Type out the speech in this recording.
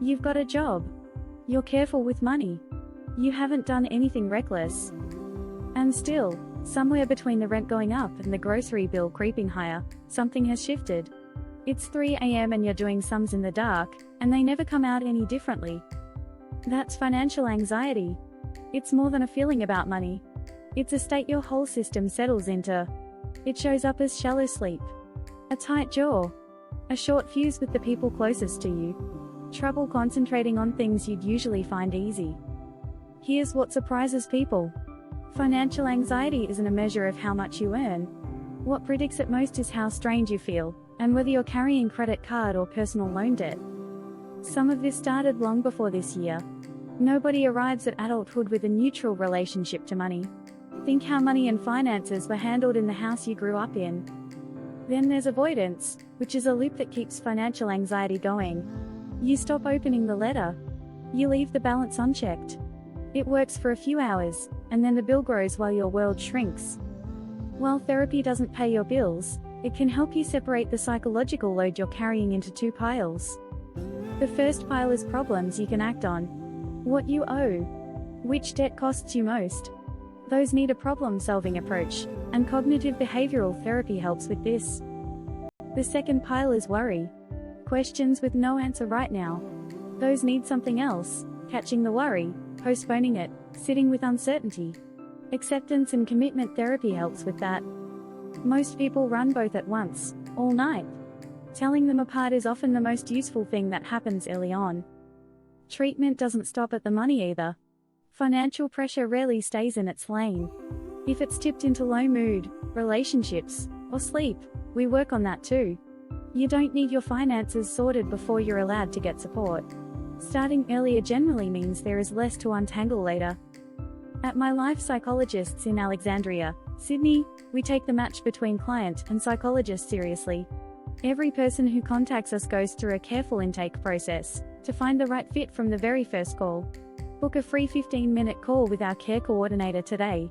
You've got a job. You're careful with money. You haven't done anything reckless. And still, somewhere between the rent going up and the grocery bill creeping higher, something has shifted. It's 3 a.m. and you're doing sums in the dark, and they never come out any differently. That's financial anxiety. It's more than a feeling about money. It's a state your whole system settles into. It shows up as shallow sleep, a tight jaw, a short fuse with the people closest to you, trouble concentrating on things you'd usually find easy. Here's what surprises people. Financial anxiety isn't a measure of how much you earn. What predicts it most is how strained you feel, and whether you're carrying credit card or personal loan debt. Some of this started long before this year. Nobody arrives at adulthood with a neutral relationship to money. Think how money and finances were handled in the house you grew up in. Then there's avoidance, which is a loop that keeps financial anxiety going. You stop opening the letter. You leave the balance unchecked. It works for a few hours, and then the bill grows while your world shrinks. While therapy doesn't pay your bills, it can help you separate the psychological load you're carrying into 2 piles. The first pile is problems you can act on. What you owe. Which debt costs you most. Those need a problem-solving approach, and cognitive behavioral therapy helps with this. The second pile is worry. Questions with no answer right now. Those need something else, catching the worry, postponing it, sitting with uncertainty. Acceptance and commitment therapy helps with that. Most people run both at once, all night. Telling them apart is often the most useful thing that happens early on. Treatment doesn't stop at the money either. Financial pressure rarely stays in its lane. If it's tipped into low mood, relationships, or sleep, we work on that too. You don't need your finances sorted before you're allowed to get support. Starting earlier generally means there is less to untangle later. At My Life Psychologists in Alexandria, Sydney, we take the match between client and psychologist seriously. Every person who contacts us goes through a careful intake process to find the right fit from the very first call. Book a free 15-minute call with our care coordinator today.